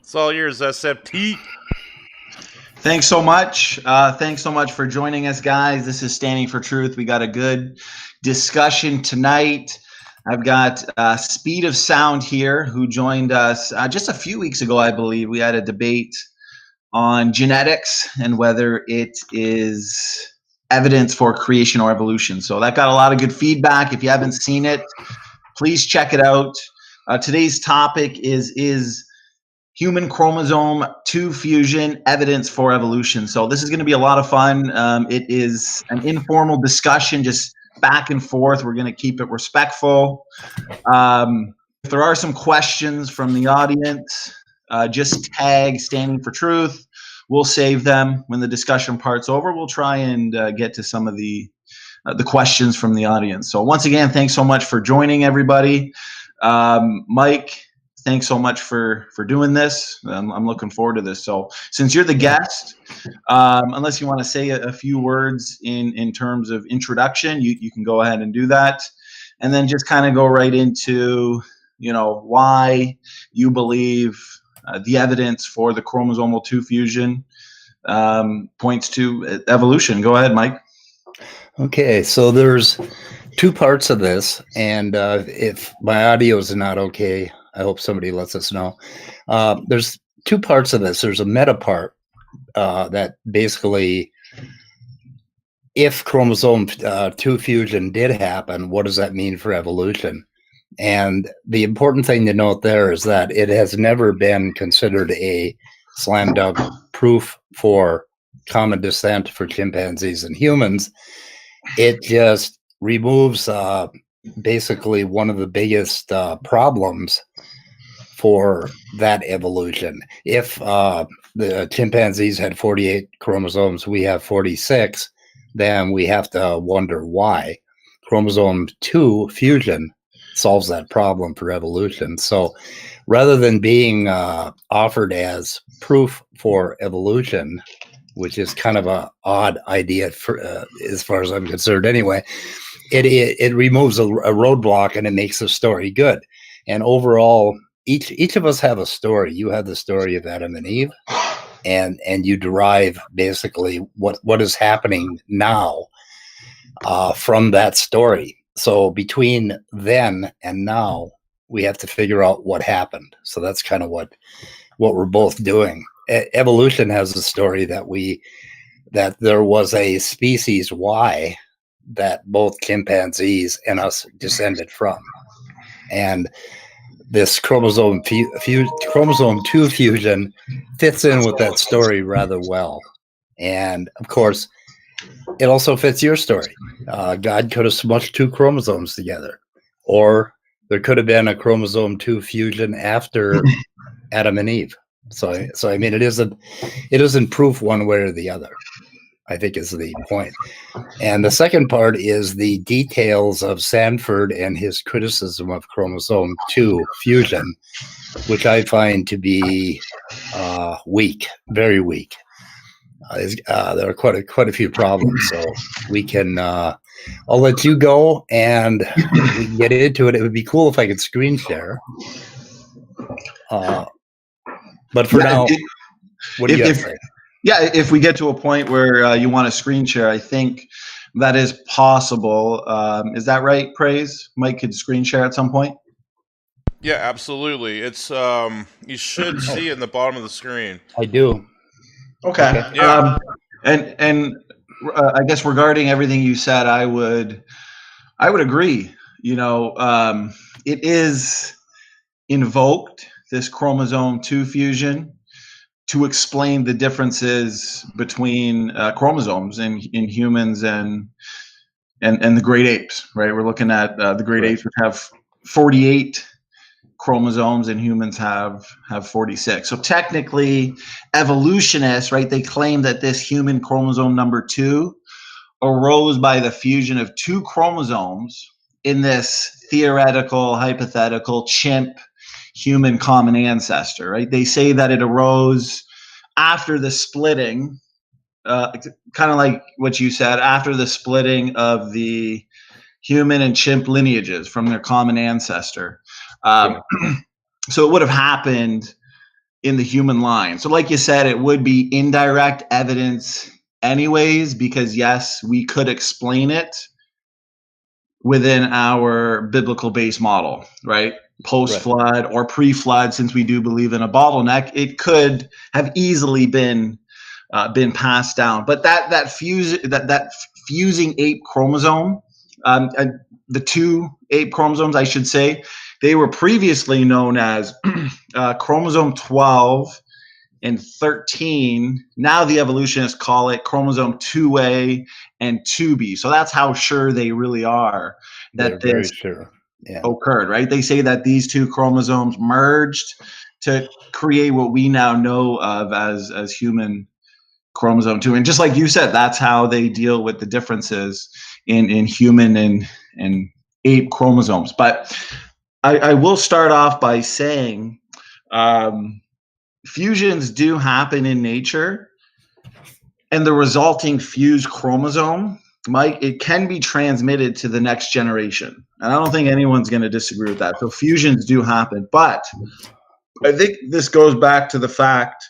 It's all yours, SFT. Thanks so much. Thanks so much for joining us, guys. This is Standing for Truth. We got a good discussion tonight. I've got SpeedOfSound here, who joined us just a few weeks ago, I believe. We had a debate on genetics and whether it is evidence for creation or evolution. So that got a lot of good feedback. If you haven't seen it, please check it out. Today's topic is human chromosome 2 fusion evidence for evolution. So this is going to be a lot of fun. It is an informal discussion, just back and forth. We're going to keep it respectful. If there are some questions from the audience, just tag Standing for Truth. We'll save them when the discussion part's over. We'll try and get to some of the questions from the audience. So once again, thanks so much for joining, everybody. Mike, thanks so much for doing this. I'm looking forward to this. So since you're the guest, unless you want to say a few words in terms of introduction, you can go ahead and do that. And then just kind of go right into, why you believe the evidence for the chromosomal 2 fusion points to evolution. Go ahead, Mike. Okay, so there's two parts of this, and if my audio is not okay, I hope somebody lets us know. There's two parts of this. There's a meta part that basically, if chromosome 2 fusion did happen, what does that mean for evolution? And the important thing to note there is that it has never been considered a slam dunk proof for common descent for chimpanzees and humans. It just removes basically one of the biggest problems for that evolution. If the chimpanzees had 48 chromosomes, we have 46, then we have to wonder why. Chromosome 2 fusion solves that problem for evolution. So rather than being offered as proof for evolution, which is kind of an odd idea for, as far as I'm concerned anyway, it removes a roadblock and it makes the story good. And overall, each of us have a story. You have the story of Adam and Eve, and you derive basically what is happening now from that story. So between then and now, we have to figure out what happened. So that's kind of what we're both doing. Evolution has a story that there was a species Y that both chimpanzees and us descended from, and this chromosome 2 fusion fits in with that story rather well. And of course, it also fits your story. God could have smushed 2 chromosomes together, or there could have been a chromosome 2 fusion after Adam and Eve. So I mean, it isn't proof one way or the other, I think, is the point. And the second part is the details of Sanford and his criticism of chromosome 2 fusion, which I find to be weak, very weak. There are quite a few problems, so we can. I'll let you go, and we can get into it. It would be cool if I could screen share. But for now, what do you have to say? Yeah, if we get to a point where you want to screen share, I think that is possible. Is that right, Praise? Mike could screen share at some point? Yeah, absolutely. It's you should see in the bottom of the screen. I do. Okay. Yeah. And I guess regarding everything you said, I would agree. It is invoked, this chromosome 2 fusion, to explain the differences between chromosomes in humans and the great apes, right? We're looking at the great apes, which have 48 chromosomes, and humans have 46. So technically, evolutionists, right, they claim that this human chromosome number 2 arose by the fusion of 2 chromosomes in this theoretical, hypothetical chimp human common ancestor, right? They say that it arose after the splitting, kind of like what you said, after the splitting of the human and chimp lineages from their common ancestor. So it would have happened in the human line. So like you said, it would be indirect evidence anyways, because yes, we could explain it within our biblical base model, right? Post-flood or pre-flood, since we do believe in a bottleneck, it could have easily been passed down. But that fusing ape chromosome, the two ape chromosomes, I should say, they were previously known as chromosome 12 and 13. Now the evolutionists call it chromosome 2A and 2B. So that's how sure they really are that They're very this sure. Yeah. occurred, right? They say that these two chromosomes merged to create what we now know of as human chromosome 2. And just like you said, that's how they deal with the differences in human and ape chromosomes. But I will start off by saying fusions do happen in nature, and the resulting fused chromosome, Mike, it can be transmitted to the next generation. And I don't think anyone's going to disagree with that. So fusions do happen. But I think this goes back to the fact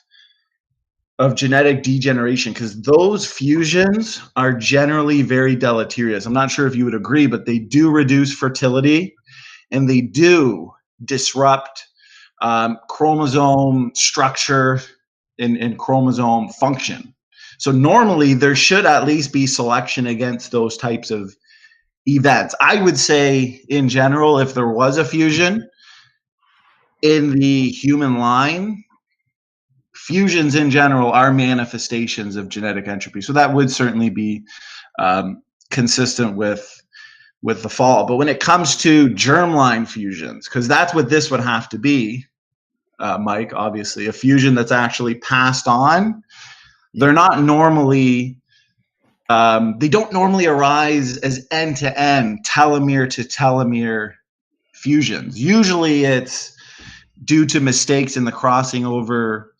of genetic degeneration, because those fusions are generally very deleterious. I'm not sure if you would agree, but they do reduce fertility, and they do disrupt chromosome structure and chromosome function. So normally there should at least be selection against those types of events. I would say in general, if there was a fusion in the human line, fusions in general are manifestations of genetic entropy. So that would certainly be consistent with the fall. But when it comes to germline fusions, because that's what this would have to be, Mike, obviously, a fusion that's actually passed on, they're not normally, they don't normally arise as end-to-end, telomere to telomere fusions. Usually it's due to mistakes in the crossing over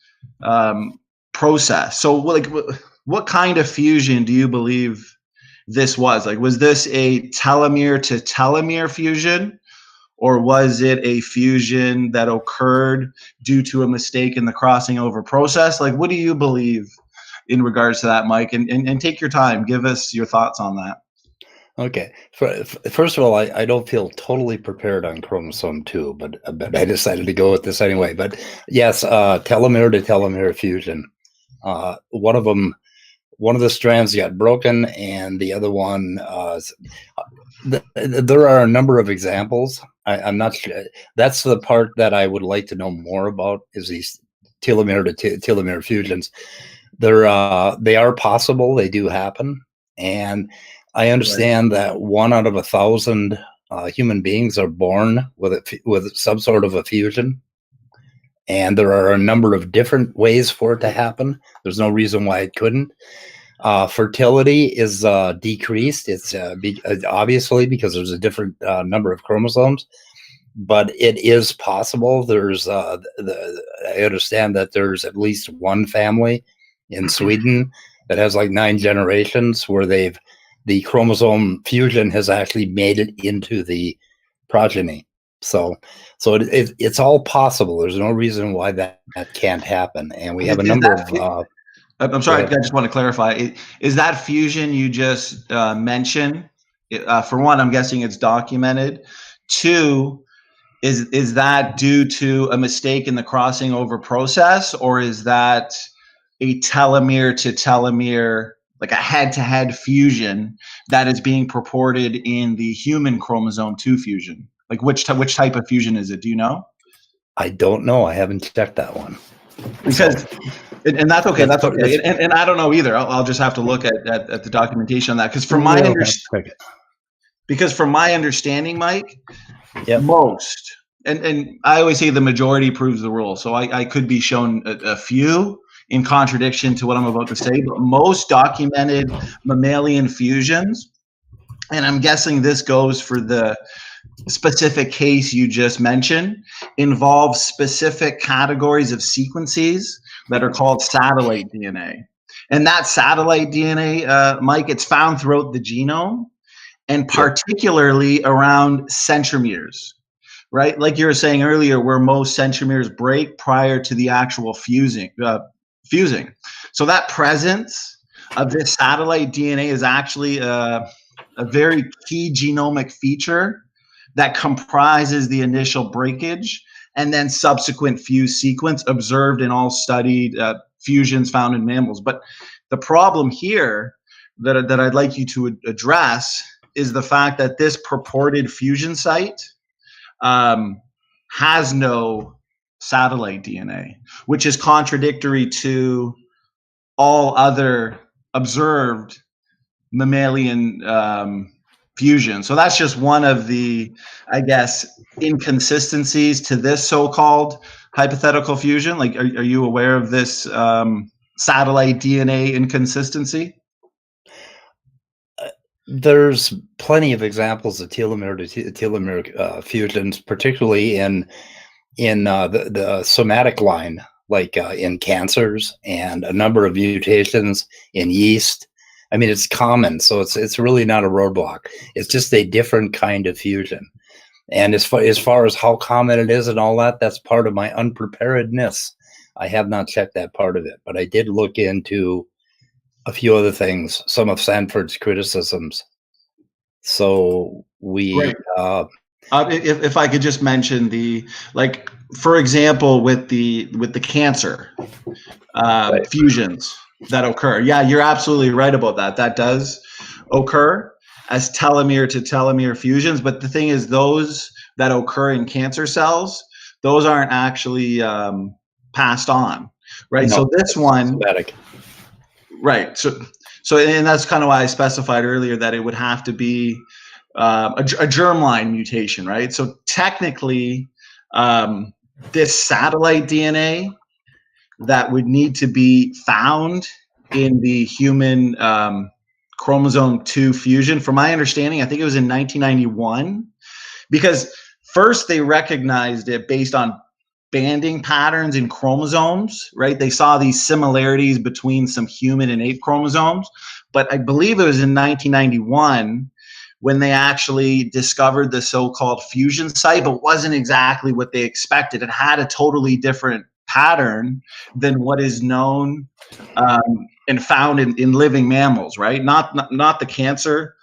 process. So like, what kind of fusion do you believe this was? Like, was this a telomere to telomere fusion, or was it a fusion that occurred due to a mistake in the crossing over process? Like, what do you believe in regards to that, Mike? And take your time. Give us your thoughts on that. Okay. First of all, I don't feel totally prepared on chromosome 2, but I decided to go with this anyway. But yes, telomere to telomere fusion. One of the strands got broken, and the other one, there are a number of examples. I'm not sure. That's the part that I would like to know more about, is these telomere to telomere fusions. They are possible. They do happen. And I understand that 1 out of 1,000 human beings are born with some sort of a fusion. And there are a number of different ways for it to happen. There's no reason why it couldn't. Fertility is decreased. It's obviously because there's a different number of chromosomes, but it is possible. There's I understand that there's at least one family in Sweden that has like 9 generations where the chromosome fusion has actually made it into the progeny. So it's all possible. There's no reason why that can't happen. And we have a number of I'm sorry, I just want to clarify. Is that fusion you just mentioned? For one, I'm guessing it's documented. 2, is that due to a mistake in the crossing over process, or is that a telomere to telomere, like a head-to-head fusion that is being purported in the human chromosome 2 fusion? Like which type of fusion is it? Do you know? I don't know. I haven't checked that one. Because, and that's okay. That's okay. And I don't know either. I'll just have to look at the documentation on that. Because from my understanding, Mike, most, and I always say the majority proves the rule. So I could be shown a few in contradiction to what I'm about to say, but most documented mammalian fusions, and I'm guessing this goes for the specific case you just mentioned, involve specific categories of sequences that are called satellite DNA. And that satellite DNA, Mike, it's found throughout the genome, and particularly around centromeres. right? Like you were saying earlier, where most centromeres break prior to the actual fusing. So that presence of this satellite DNA is actually a very key genomic feature that comprises the initial breakage and then subsequent fuse sequence observed in all studied fusions found in mammals. But the problem here that I'd like you to address is the fact that this purported fusion site has no satellite DNA, which is contradictory to all other observed mammalian fusion. So that's just one of the, I guess, inconsistencies to this so-called hypothetical fusion. Like, are you aware of this satellite DNA inconsistency? There's plenty of examples of telomere to telomere fusions, particularly in the somatic line, like in cancers and a number of mutations in yeast. I mean, it's common, so it's really not a roadblock. It's just a different kind of fusion. And as far as how common it is and all that, that's part of my unpreparedness. I have not checked that part of it, but I did look into a few other things, some of Sanford's criticisms. So we, right. If I could just mention like, for example, with the cancer right. fusions that occur. Yeah, you're absolutely right about that. That does occur as telomere to telomere fusions. But the thing is, those that occur in cancer cells, those aren't actually passed on, right? No, so this one, somatic. Right. So, and that's kind of why I specified earlier that it would have to be a germline mutation, right? So technically, this satellite DNA that would need to be found in the human chromosome 2 fusion, from my understanding, I think it was in 1991, because first they recognized it based on banding patterns in chromosomes, right? They saw these similarities between some human and ape chromosomes, but I believe it was in 1991 when they actually discovered the so-called fusion site, but wasn't exactly what they expected. It had a totally different pattern than what is known and found in living mammals, right? Not the cancer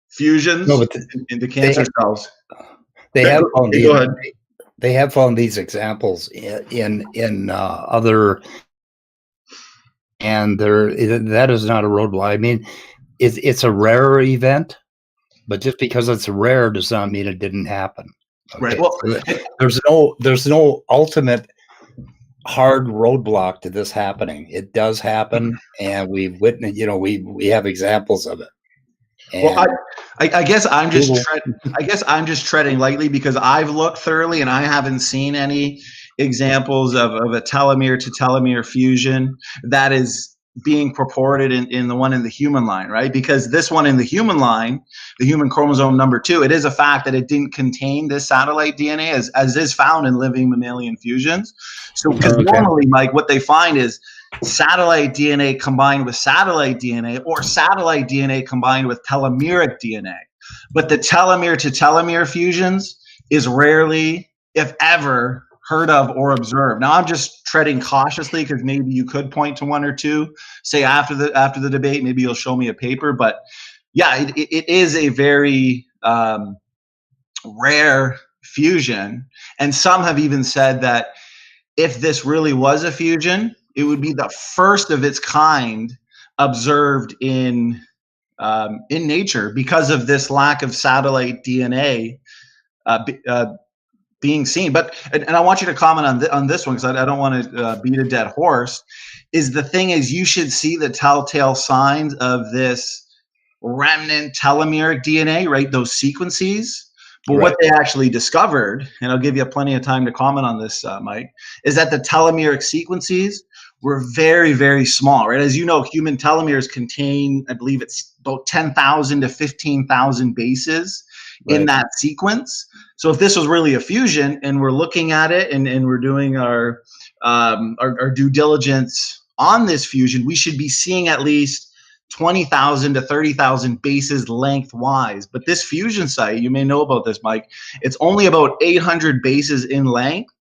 fusions, no, but in the cancer cells. They have found these. Go ahead. They have found these examples in other, and that is not a roadblock. I mean, it's a rare event, but just because it's rare does not mean it didn't happen. Okay? Right. Well, there's no ultimate hard roadblock to this happening. It does happen, and we've witnessed. We have examples of it. And well, I guess I'm just treading lightly because I've looked thoroughly and I haven't seen any examples of a telomere to telomere fusion that is being purported in the one in the human line, right? Because this one in the human line, the human chromosome number 2, it is a fact that it didn't contain this satellite DNA as is found in living mammalian fusions. So because normally, Mike, what they find is satellite DNA combined with satellite DNA, or satellite DNA combined with telomeric DNA. But the telomere to telomere fusions is rarely, if ever, heard of or observed. Now I'm just treading cautiously because maybe you could point to one or two, say after the debate, maybe you'll show me a paper. But yeah, it is a very rare fusion. And some have even said that if this really was a fusion, it would be the first of its kind observed in nature because of this lack of satellite DNA being seen. But and I want you to comment on this one because I don't want to beat a dead horse. Is the thing is you should see the telltale signs of this remnant telomeric DNA, right? Those sequences. But right. What they actually discovered, and I'll give you plenty of time to comment on this, Mike, is that the telomeric sequences were very, very small, right? As you know, human telomeres contain, I believe it's about 10,000 to 15,000 bases in that sequence. So if this was really a fusion and we're looking at it and we're doing our due diligence on this fusion, we should be seeing at least 20,000 to 30,000 bases lengthwise. But this fusion site, you may know about this, Mike, it's only about 800 bases in length.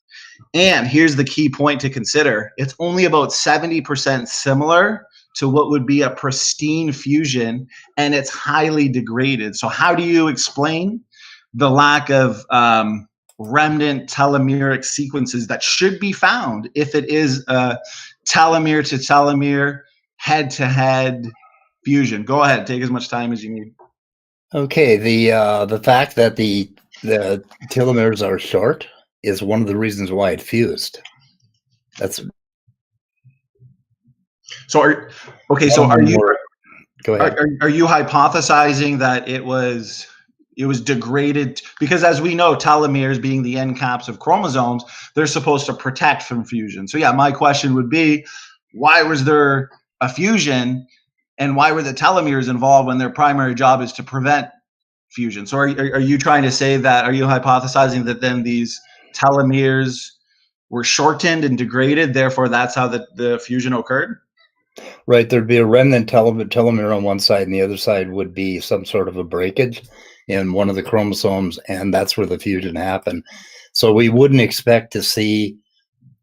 And here's the key point to consider. It's only about 70% similar to what would be a pristine fusion, and it's highly degraded. So how do you explain the lack of remnant telomeric sequences that should be found if it is a telomere to telomere, head to head fusion? Go ahead, take as much time as you need. Okay, the fact that the telomeres are short is one of the reasons why it fused. That's so. So are you? Go ahead. Are you hypothesizing that it was degraded? Because as we know, telomeres being the end caps of chromosomes, they're supposed to protect from fusion. So yeah, my question would be, why was there a fusion, and why were the telomeres involved when their primary job is to prevent fusion? So are you trying to say that, are you hypothesizing that then these telomeres were shortened and degraded, therefore that's how the fusion occurred? Right, there'd be a remnant telomere on one side, and the other side would be some sort of a breakage in one of the chromosomes, and that's where the fusion happened. So we wouldn't expect to see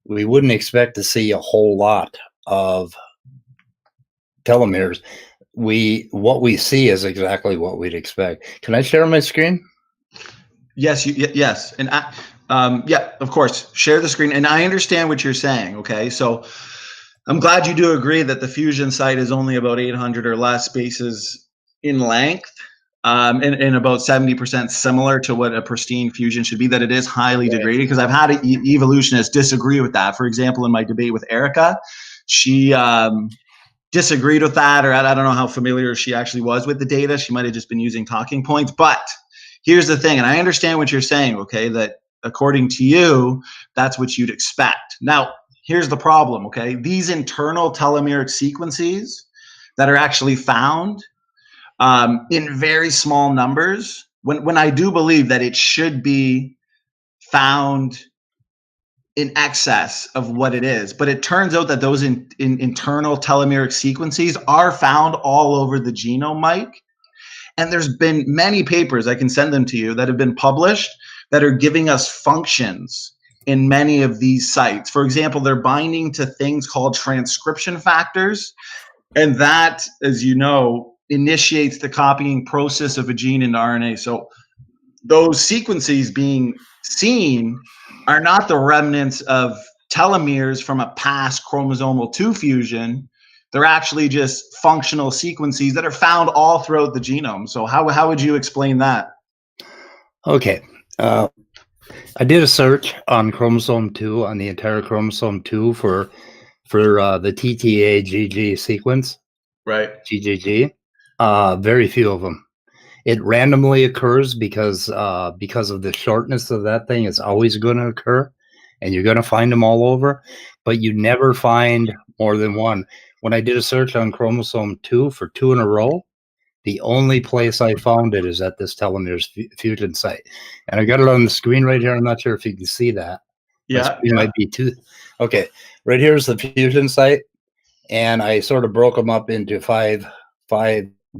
a whole lot of telomeres. What we see is exactly what we'd expect. Can I share my screen? Yes, yes, and yeah, of course, share the screen. And I understand what you're saying. Okay, so I'm glad you do agree that the fusion site is only about 800 or less bases in length, and about 70% similar to what a pristine fusion should be, that it is highly degraded, because I've had evolutionists disagree with that. For example, in my debate with Erica, she disagreed with that, or I don't know how familiar she actually was with the data. She might have just been using talking points. But here's the thing, and I understand what you're saying, okay, that according to you, that's what you'd expect. Now, here's the problem, okay? These internal telomeric sequences that are actually found in very small numbers, when I do believe that it should be found in excess of what it is, but it turns out that those internal telomeric sequences are found all over the genome, Mike. And there's been many papers, I can send them to you, that have been published that are giving us functions in many of these sites. For example, they're binding to things called transcription factors. And that, as you know, initiates the copying process of a gene into RNA. So those sequences being seen are not the remnants of telomeres from a past chromosomal 2 fusion. They're actually just functional sequences that are found all throughout the genome. So how would you explain that? Okay. I did a search on chromosome 2, on the entire chromosome 2 for the TTA-GG sequence. Right. GGG. Very few of them. It randomly occurs because of the shortness of that thing. It's always going to occur, and you're going to find them all over, but you never find more than one. When I did a search on chromosome 2 for 2 in a row, the only place I found it is at this telomeres fusion site. And I got it on the screen right here. I'm not sure if you can see that. Yeah. It might be too. Okay. Right here's the fusion site. And I sort of broke them up into five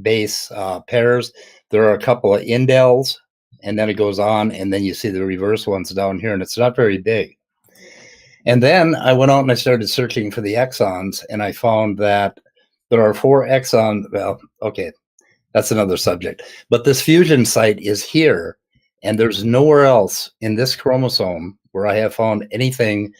base pairs. There are a couple of indels, and then it goes on, and then you see the reverse ones down here, and it's not very big. And then I went out and I started searching for the exons, and I found that there are 4 exons. Well, okay, that's another subject. But this fusion site is here, and there's nowhere else in this chromosome where I have found anything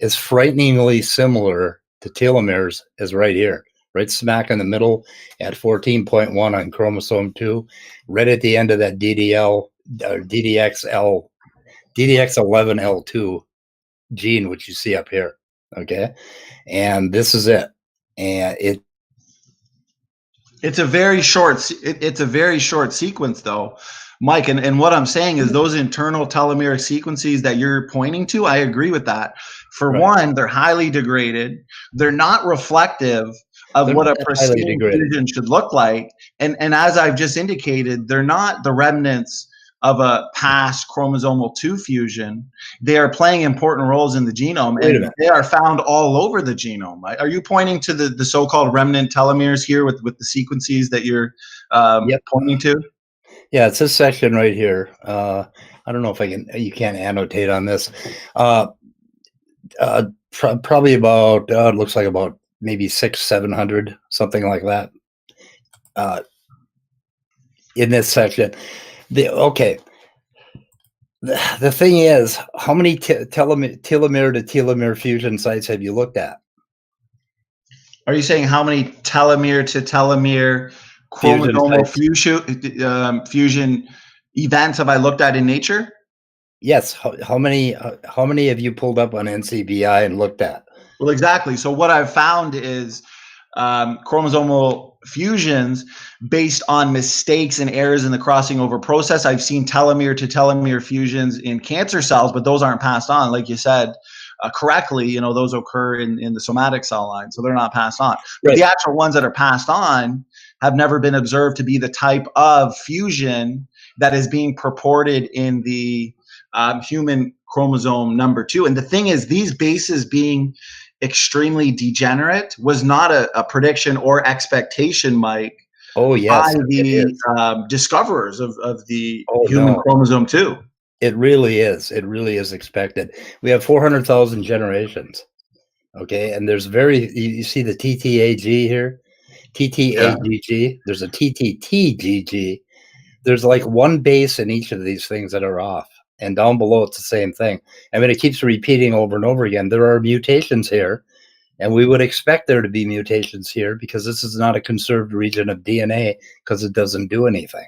as frighteningly similar to telomeres as right here, right smack in the middle at 14.1 on chromosome 2, right at the end of that DDX11L2 gene, which you see up here. Okay. And this is it. And it's a very short sequence though, Mike. And what I'm saying is those internal telomeric sequences that you're pointing to, I agree with that. For one, they're highly degraded. They're not reflective of what a pristine fusion should look like. And as I've just indicated, they're not the remnants of a past chromosomal 2 fusion, they are playing important roles in the genome, Wait a and minute. they are found all over the genome. Are you pointing to the so-called remnant telomeres here with the sequences that you're Yep. pointing to? Yeah, it's this section right here. I don't know if you can't annotate on this. Probably about, it looks like about maybe 600-700, something like that. In this section. Okay. The thing is, how many telomere to telomere fusion sites have you looked at? Are you saying how many telomere to telomere chromosomal fusion events have I looked at in nature? Yes. How many have you pulled up on NCBI and looked at? Well, exactly. So what I've found is chromosomal fusions based on mistakes and errors in the crossing over process. I've seen telomere to telomere fusions in cancer cells, but those aren't passed on, like you said correctly. Those occur in the somatic cell line, so they're not passed on. But the actual ones that are passed on have never been observed to be the type of fusion that is being purported in the human chromosome number 2. And the thing is, these bases being extremely degenerate was not a prediction or expectation, Mike. Oh, yes, by the discoverers of the human chromosome 2. It really is. It really is expected. We have 400,000 generations. Okay, and there's you see the TTAG here, TTAGG. There's a TTTGG. There's like one base in each of these things that are off, and down below it's the same thing. I mean, it keeps repeating over and over again. There are mutations here, and we would expect there to be mutations here because this is not a conserved region of DNA because it doesn't do anything.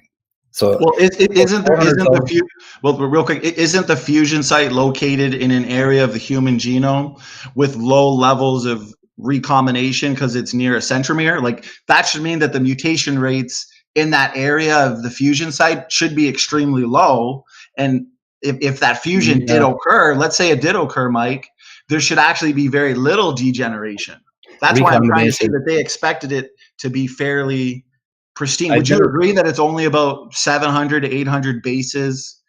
So, well, isn't the fusion site located in an area of the human genome with low levels of recombination because it's near a centromere? Like, that should mean that the mutation rates in that area of the fusion site should be extremely low. And if that fusion did occur, let's say it did occur, Mike, there should actually be very little degeneration. That's why I'm trying to say that they expected it to be fairly pristine. Would you agree that it's only about 700 to 800 bases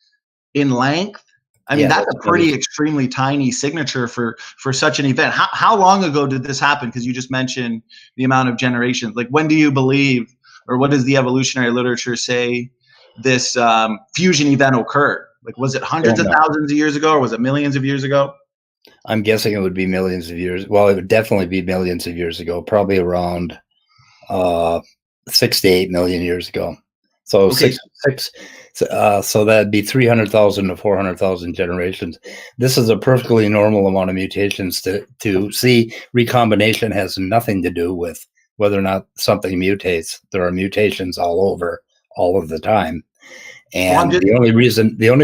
in length? I mean, that's a pretty extremely tiny signature for such an event. How long ago did this happen? Because you just mentioned the amount of generations. Like, when do you believe, or what does the evolutionary literature say this fusion event occurred? Like, was it hundreds of thousands of years ago, or was it millions of years ago? I'm guessing it would be millions of years. Well, it would definitely be millions of years ago, probably around 6 to 8 million years ago. So so that'd be 300,000 to 400,000 generations. This is a perfectly normal amount of mutations to see. Recombination has nothing to do with whether or not something mutates. There are mutations all over, all of the time. And the only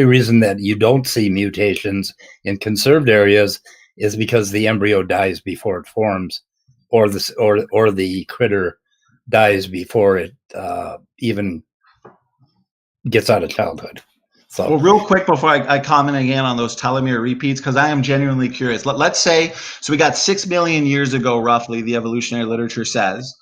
reason that you don't see mutations in conserved areas is because the embryo dies before it forms, or the critter dies before it even gets out of childhood. So, well, real quick before I comment again on those telomere repeats, because I am genuinely curious. Let's say, so we got 6 million years ago, roughly, the evolutionary literature says.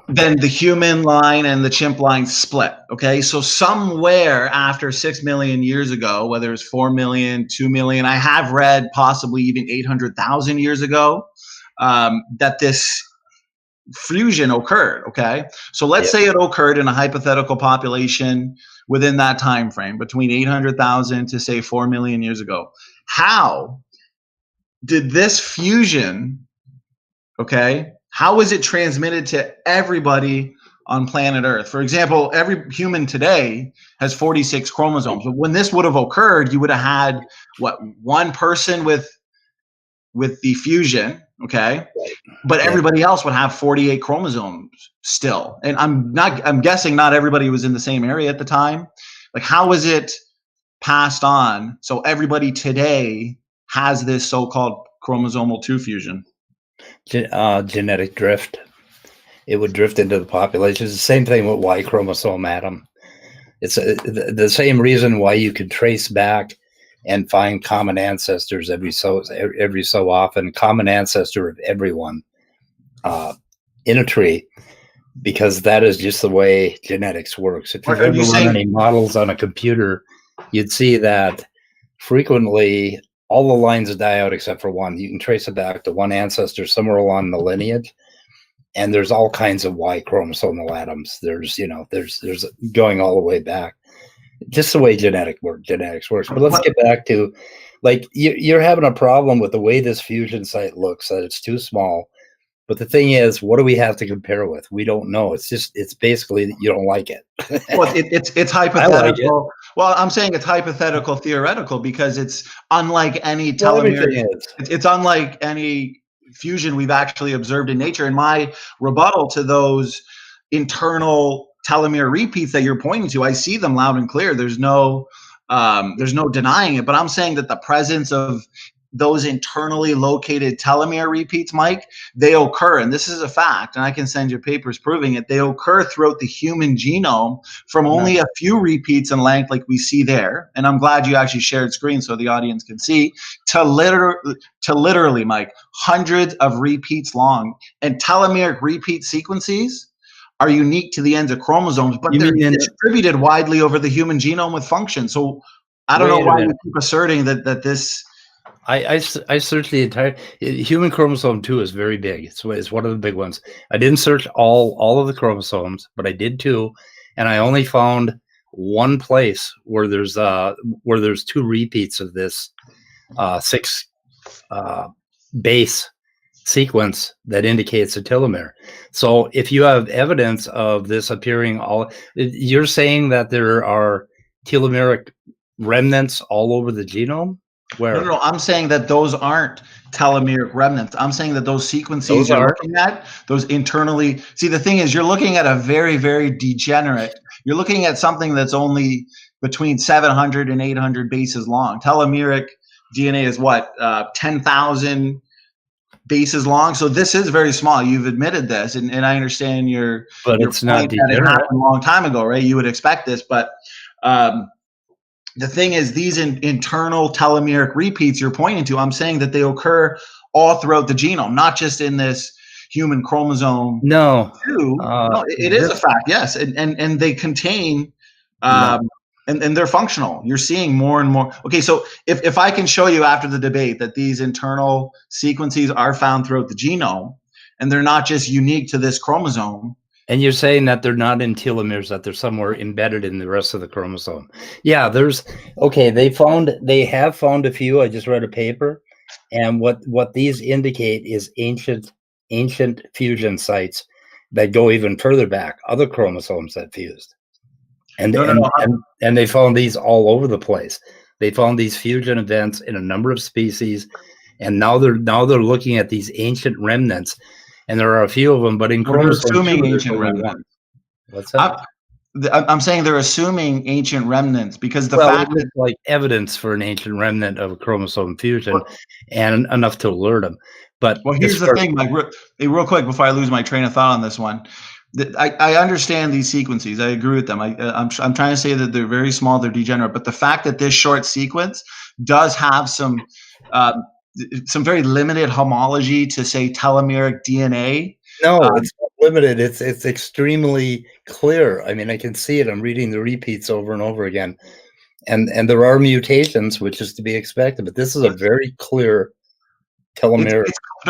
Then the human line and the chimp line split. Okay, so somewhere after 6 million years ago, whether it's 4 million, 2 million, I have read possibly even 800,000 years ago, that this fusion occurred. Okay, so let's say it occurred in a hypothetical population within that time frame, between 800,000 to say 4 million years ago. How did this fusion, okay, how is it transmitted to everybody on planet Earth? For example, every human today has 46 chromosomes. But when this would have occurred, you would have had one person with the fusion, okay? But everybody else would have 48 chromosomes still. And I'm guessing not everybody was in the same area at the time. Like, how was it passed on so everybody today has this so-called chromosomal 2 fusion? Genetic drift. It would drift into the population. It's the same thing with Y chromosome atom. It's the same reason why you could trace back and find common ancestors every so often. Common ancestor of everyone in a tree because that is just the way genetics works. If you've Are ever you run saying? any models on a computer, you'd see that frequently all the lines die out except for one. You can trace it back to one ancestor somewhere along the lineage, and there's all kinds of Y chromosomal atoms. There's there's going all the way back. Just the way genetics works. But let's get back to, like, you're having a problem with the way this fusion site looks, that it's too small. But the thing is, what do we have to compare with? We don't know. It's basically that you don't like it. Well, it's I like it. hypothetical. Well, I'm saying it's hypothetical theoretical because it's unlike any Well, telomere. everything is. It's unlike any fusion we've actually observed in nature. And my rebuttal to those internal telomere repeats that you're pointing to, I see them loud and clear. There's no denying it. But I'm saying that the presence of those internally located telomere repeats, Mike, they occur, and this is a fact, and I can send you papers proving it. They occur throughout the human genome from only a few repeats in length, like we see there. And I'm glad you actually shared screen so the audience can see, to literally, Mike, hundreds of repeats long. And telomeric repeat sequences are unique to the ends of chromosomes, but they're distributed widely over the human genome with function. So I don't know why you keep asserting that this. I searched the entire human chromosome 2 is very big. It's one of the big ones. I didn't search all of the chromosomes, but I did 2, and I only found one place where there's 2 repeats of this 6 base sequence that indicates a telomere. So if you have evidence of this appearing you're saying that there are telomeric remnants all over the genome? Where? No, I'm saying that those aren't telomeric remnants. I'm saying that those sequences you're looking at, those internally. See, the thing is, you're looking at a very, very degenerate. You're looking at something that's only between 700 and 800 bases long. Telomeric DNA is what, 10,000 bases long. So this is very small. You've admitted this, and I understand your it's not point that it happened a long time ago, right? You would expect this, but the thing is, these internal telomeric repeats you're pointing to, I'm saying that they occur all throughout the genome, not just in this human chromosome. No, it is a fact, yes, and they contain, and they're functional. You're seeing more and more. Okay, so if I can show you after the debate that these internal sequences are found throughout the genome, and they're not just unique to this chromosome. And you're saying that they're not in telomeres, that they're somewhere embedded in the rest of the chromosome. Yeah, they have found a few. I just read a paper, and what these indicate is ancient fusion sites that go even further back, other chromosomes that fused. And they found these all over the place. They found these fusion events in a number of species, and now they're looking at these ancient remnants. And there are a few of them, but in chromosome they're assuming ancient remnants. What's that? I'm saying they're assuming ancient remnants because the fact is like evidence for an ancient remnant of a chromosome fusion, and enough to alert them. But here's the thing, Mike. Real quick before I lose my train of thought on this one, I understand these sequences. I agree with them. I'm trying to say that they're very small, they're degenerate. But the fact that this short sequence does have some very limited homology to, say, telomeric DNA. No, it's not limited. It's extremely clear. I mean, I can see it. I'm reading the repeats over and over again, and there are mutations, which is to be expected. But this is a very clear telomere.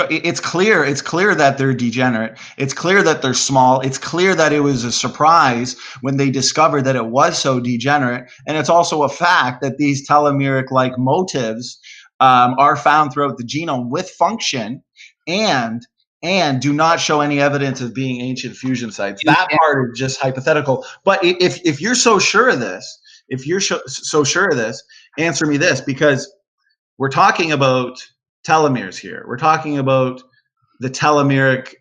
It's clear. It's clear that they're degenerate. It's clear that they're small. It's clear that it was a surprise when they discovered that it was so degenerate. And it's also a fact that these telomeric-like motifs are found throughout the genome with function and do not show any evidence of being ancient fusion sites. That part is just hypothetical. But if you're so sure of this, answer me this, because we're talking about telomeres here. We're talking about the telomeric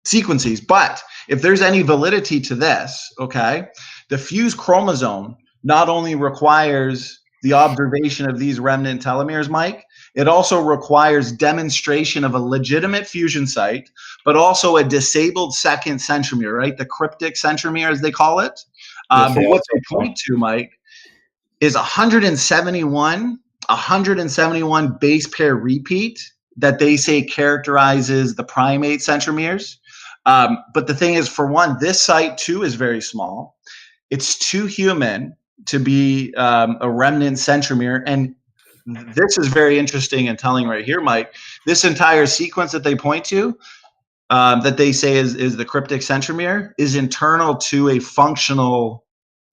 sequences. But if there's any validity to this, okay, the fused chromosome not only requires the observation of these remnant telomeres, Mike, it also requires demonstration of a legitimate fusion site, but also a disabled second centromere, right? The cryptic centromere, as they call it. But what they point to, Mike, is 171 base pair repeat that they say characterizes the primate centromeres. But the thing is, for one, this site too is very small. It's too human to be a remnant centromere. And this is very interesting and telling right here, Mike. This entire sequence that they point to, that they say is the cryptic centromere, is internal to a functional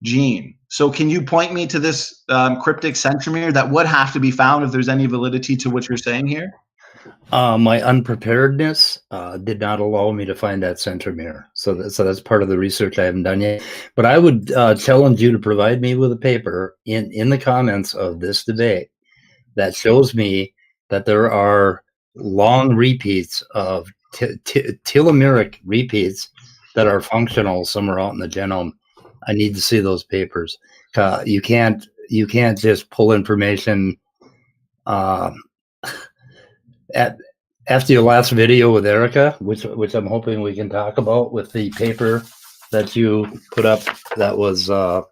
gene. So can you point me to this cryptic centromere that would have to be found if there's any validity to what you're saying here? My unpreparedness did not allow me to find that centromere. So that's part of the research I haven't done yet. But I would challenge you to provide me with a paper in the comments of this debate that shows me that there are long repeats of telomeric repeats that are functional somewhere out in the genome. I need to see those papers. You can't just pull information after your last video with Erica, which I'm hoping we can talk about, with the paper that you put up that was about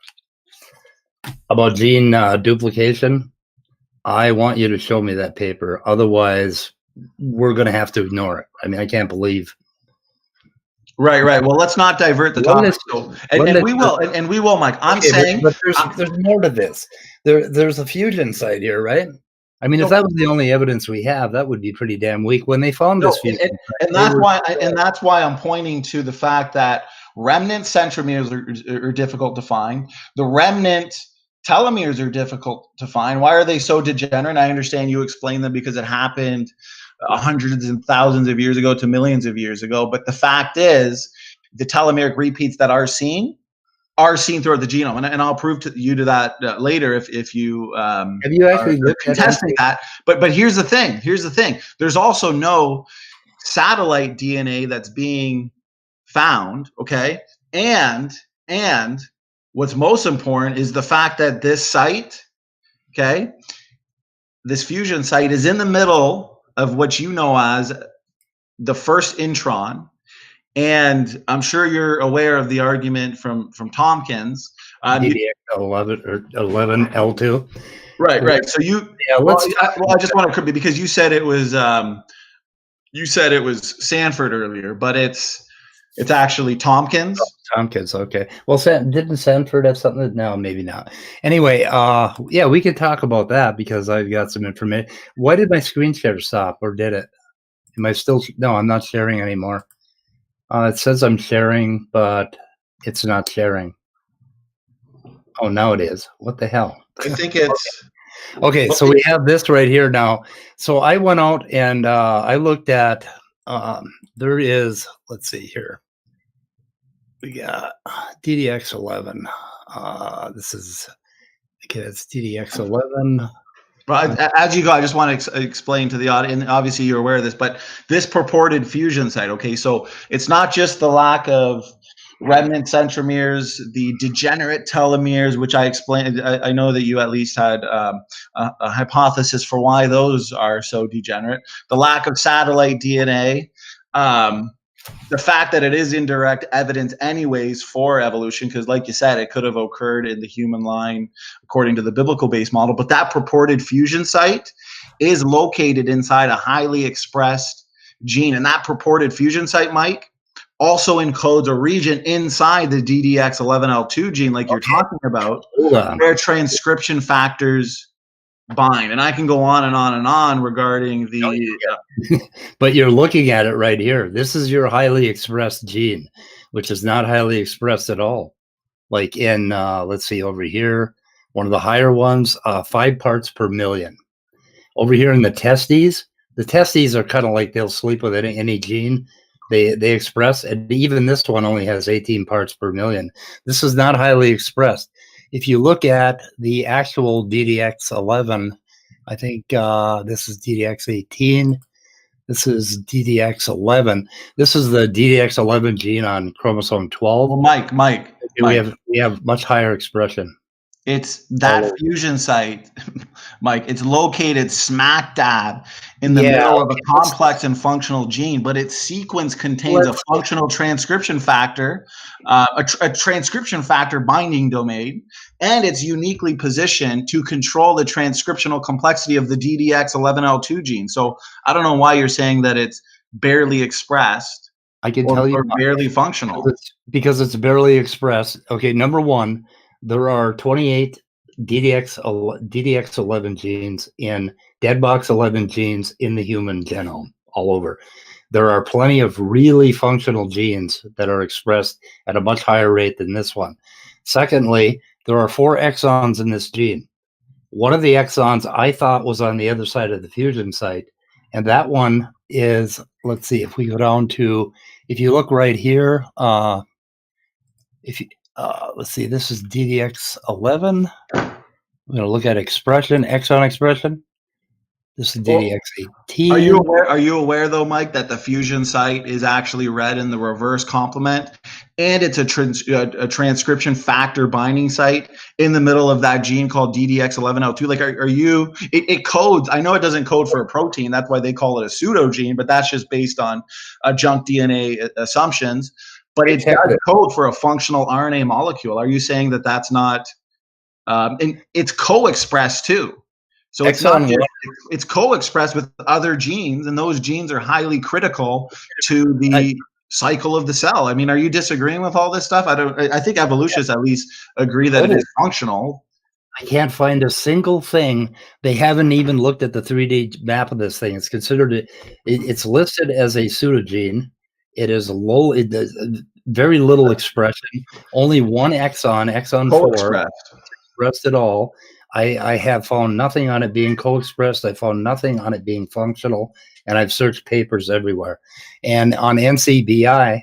gene duplication. I want you to show me that paper. Otherwise, we're going to have to ignore it. I mean, I can't believe. Right. Well, let's not divert the topic. And we will, Mike. I'm saying, but there's more to this. There's a fusion site here, right? I mean, if that was the only evidence we have, that would be pretty damn weak. When they found this fusion, and that's why I'm pointing to the fact that remnant centromeres are difficult to find. The remnant telomeres are difficult to find. Why are they so degenerate? I understand you explained them because it happened hundreds and thousands of years ago to millions of years ago. But the fact is, the telomeric repeats that are seen throughout the genome, and I'll prove to you that later if you have you actually looked at testing that. But here's the thing. There's also no satellite DNA that's being found. Okay, and what's most important is the fact that this site, okay, this fusion site is in the middle of what you know as the first intron. And I'm sure you're aware of the argument from Tompkins. DDX11 or 11L2. Right. So I just want to, because you said it was Sanford earlier, but it's actually Tompkins. Tompkins, okay. Well, didn't Sanford have something? No, maybe not. Anyway, yeah, we could talk about that because I've got some information. Why did my screen share stop, or did it? Am I still? No, I'm not sharing anymore. It says I'm sharing, but it's not sharing. Oh, now it is. What the hell? I think it's... Okay, so we have this right here now. So I went out and I looked at, there is, let's see here. We got DDX11. This is, okay, it's DDX11. But as you go, I just want to explain to the audience, and obviously you're aware of this, but this purported fusion site, okay, so it's not just the lack of remnant centromeres, the degenerate telomeres, which I explained. I know that you at least had a hypothesis for why those are so degenerate. The lack of satellite DNA, the fact that it is indirect evidence anyways for evolution, because like you said, it could have occurred in the human line according to the biblical base model, but that purported fusion site is located inside a highly expressed gene. And that purported fusion site, Mike, also encodes a region inside the DDX11L2 gene, like you're talking about, where transcription factors bind. And I can go on and on and on regarding the... But you're looking at it right here. This is your highly expressed gene, which is not highly expressed at all. Like in, let's see, over here, one of the higher ones, 5 parts per million. Over here in the testes are kind of like they'll sleep with any gene they express, and even this one only has 18 parts per million. This is not highly expressed. If you look at the actual DDX11, I think this is DDX18. This is DDX11. This is the DDX11 gene on chromosome 12. Well, Mike. We have much higher expression. It's that fusion site, Mike. It's located smack dab in the middle of a complex and functional gene, but its sequence contains a functional transcription factor, a transcription factor binding domain, and it's uniquely positioned to control the transcriptional complexity of the DDX11L2 gene. So I don't know why you're saying that it's barely expressed I can or, tell you or why. barely functional. Because it's barely expressed. Okay, number one, there are 28 DDX11 genes in deadbox 11 genes in the human genome all over. There are plenty of really functional genes that are expressed at a much higher rate than this one. Secondly, there are 4 exons in this gene. One of the exons I thought was on the other side of the fusion site, and that one is, let's see, if we go down to, if you look right here, if you, let's see, this is DDX11. I'm going to look at expression, exon expression. This is Well, DDX18. Are you aware though, Mike, that the fusion site is actually read in the reverse complement, and it's a transcription factor binding site in the middle of that gene called DDX11L2? Like, are you? It codes. I know it doesn't code for a protein. That's why they call it a pseudogene, but that's just based on junk DNA assumptions. But it does code for a functional RNA molecule. Are you saying that that's not? And it's co-expressed too. So it's not just, it's co-expressed with other genes, and those genes are highly critical to the cycle of the cell. I mean, are you disagreeing with all this stuff? I think evolutionists at least agree that it is functional. I can't find a single thing. They haven't even looked at the 3D map of this thing. It's considered, it's listed as a pseudogene. It is low, it does very little expression. Only one exon 4, expressed at all. I have found nothing on it being co-expressed. I found nothing on it being functional, and I've searched papers everywhere. And on NCBI,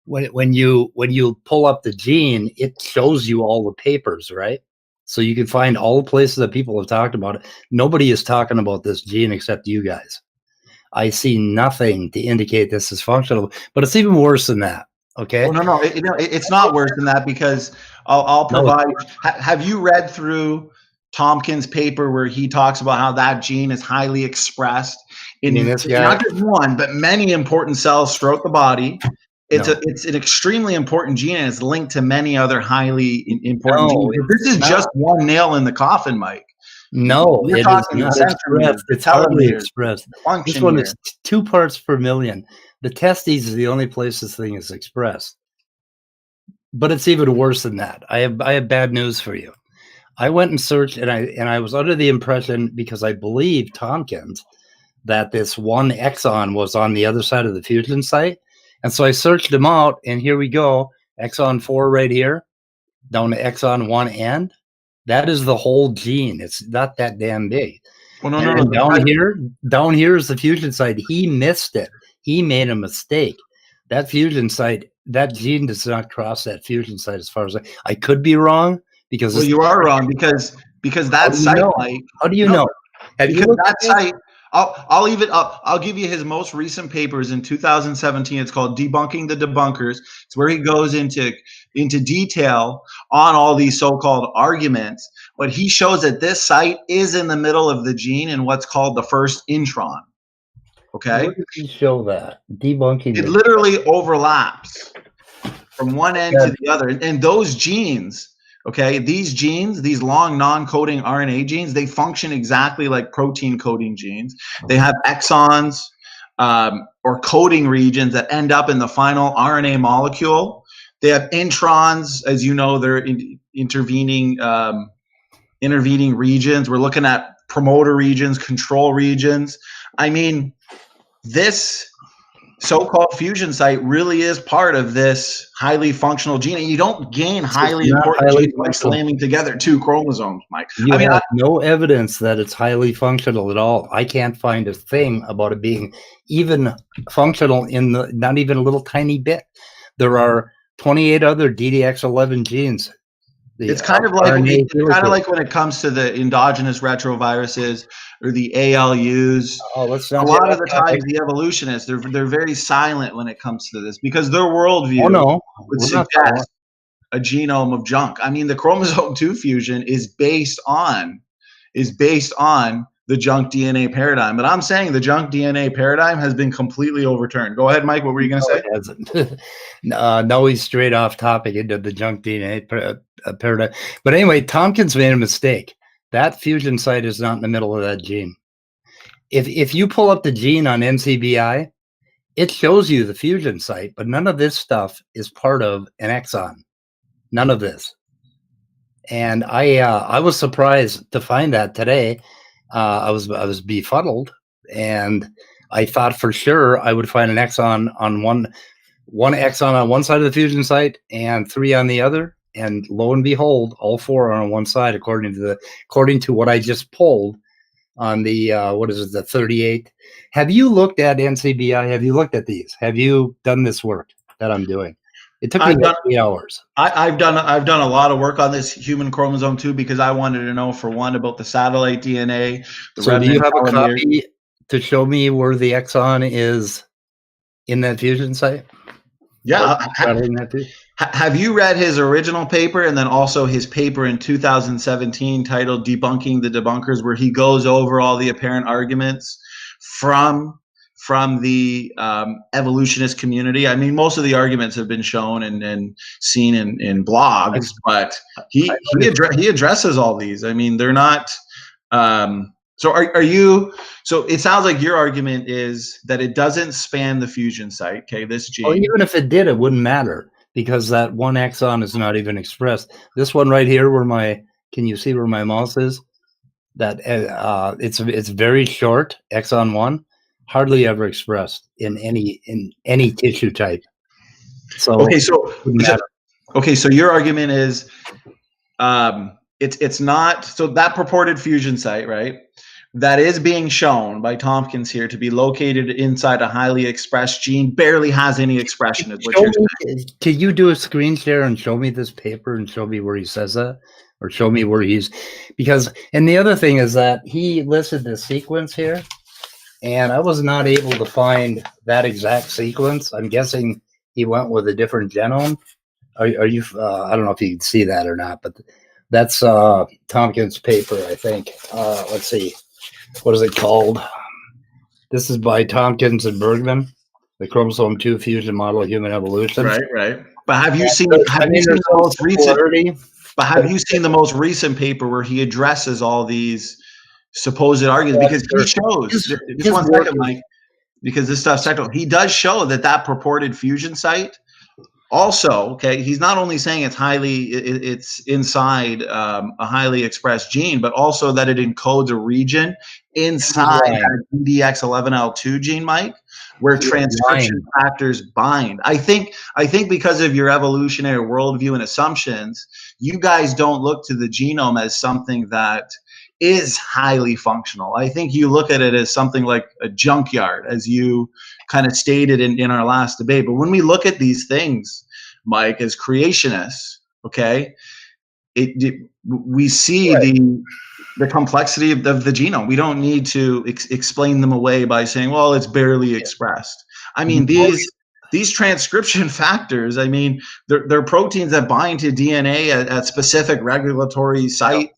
when you pull up the gene, it shows you all the papers, right? So you can find all the places that people have talked about it. Nobody is talking about this gene except you guys. I see nothing to indicate this is functional, but it's even worse than that. Okay. Well, no, it's not worse than that, because I'll provide. Have you read through Tompkins' paper where he talks about how that gene is highly expressed in not just one, but many important cells throughout the body? It's an extremely important gene, and it's linked to many other highly important genes. This is just one nail in the coffin, Mike. No, it is not expressed. It's hardly expressed. This one is 2 parts per million. The testes is the only place this thing is expressed. But it's even worse than that. I have bad news for you. I went and searched, and I was under the impression, because I believe Tompkins, that this one exon was on the other side of the fusion site. And so I searched them out, and here we go. Exon 4 right here, down to exon 1 end. That is the whole gene. It's not that damn big. Well, down here is the fusion site. He missed it. He made a mistake. That fusion site, that gene does not cross that fusion site, as far as I could be wrong, because you are wrong, because that site, like, how do you know? Because that site, I'll give you his most recent papers in 2017. It's called Debunking the Debunkers. It's where he goes into detail on all these so-called arguments. But he shows that this site is in the middle of the gene in what's called the first intron. Okay. Where does he show that? Debunking. It literally overlaps from one end to the other, and those genes. Okay, these genes, these long non-coding RNA genes, they function exactly like protein coding genes. They have exons or coding regions that end up in the final RNA molecule. They have introns, as you know, they're intervening regions. We're looking at promoter regions, control regions. I mean, this so-called fusion site really is part of this highly functional gene, and you don't gain highly important genes by slamming together 2 chromosomes, Mike. You have no evidence that it's highly functional at all. I can't find a thing about it being even functional in the, not even a little tiny bit. There are 28 other DDX11 genes. It's kind of like when it comes to the endogenous retroviruses or the ALUs. A lot of the times, the evolutionists, they're very silent when it comes to this, because their worldview would suggest a genome of junk. I mean, the chromosome 2 fusion is based on the junk DNA paradigm. But I'm saying the junk DNA paradigm has been completely overturned. Go ahead, Mike. What were you going to say? It hasn't. No, he's straight off topic into the junk DNA paradigm. But anyway, Tompkins made a mistake. That fusion site is not in the middle of that gene. If you pull up the gene on NCBI, it shows you the fusion site, but none of this stuff is part of an exon. None of this. And I was surprised to find that today. I was befuddled, and I thought for sure I would find an exon on one exon on one side of the fusion site and 3 on the other. And lo and behold, all 4 are on one side, according to what I just pulled on the what is it, the 38. Have you looked at NCBI? Have you looked at these? Have you done this work that I'm doing? It took me about 3 hours. I've done a lot of work on this human chromosome too, because I wanted to know, for one, about the satellite DNA. So do you have a copy to show me where the exon is in that fusion site? Yeah. Have you read his original paper and then also his paper in 2017 titled "Debunking the Debunkers," where he goes over all the apparent arguments from the evolutionist community? I mean, most of the arguments have been shown and seen in blogs, but he addresses all these. I mean, they're not. So are you? So it sounds like your argument is that it doesn't span the fusion site. Okay, this gene. Well, even if it did, it wouldn't matter, because that one exon is not even expressed. This one right here, can you see where my mouse is? That it's very short. Exon 1, hardly ever expressed in any tissue type. So so your argument is it's not, so that purported fusion site, right, that is being shown by Tompkins here to be located inside a highly expressed gene barely has any expression, is what you're saying. Can you do a screen share and show me this paper and show me where he says that, or show me where and the other thing is that he listed the sequence here, and I was not able to find that exact sequence. I'm guessing he went with a different genome. Are you? I don't know if you can see that or not, but that's Tompkins' paper, I think. Let's see, what is it called? This is by Tompkins and Bergman, the chromosome 2 fusion model of human evolution. Right. But have you seen the most recent? But have you seen the most recent paper where he addresses all these supposed arguments? Because he shows, just 1 second, Mike, because this stuff's technical. He does show that purported fusion site also, okay, he's not only saying it's inside a highly expressed gene, but also that it encodes a region inside that DDX11L2 gene, Mike, where transcription factors bind. I think because of your evolutionary worldview and assumptions, you guys don't look to the genome as something that is highly functional. I think you look at it as something like a junkyard, as you kind of stated in our last debate. But when we look at these things, Mike, as creationists, okay, we see the complexity of the genome. We don't need to explain them away by saying, well, it's barely expressed. I mean, these transcription factors, I mean, they're proteins that bind to DNA at specific regulatory sites.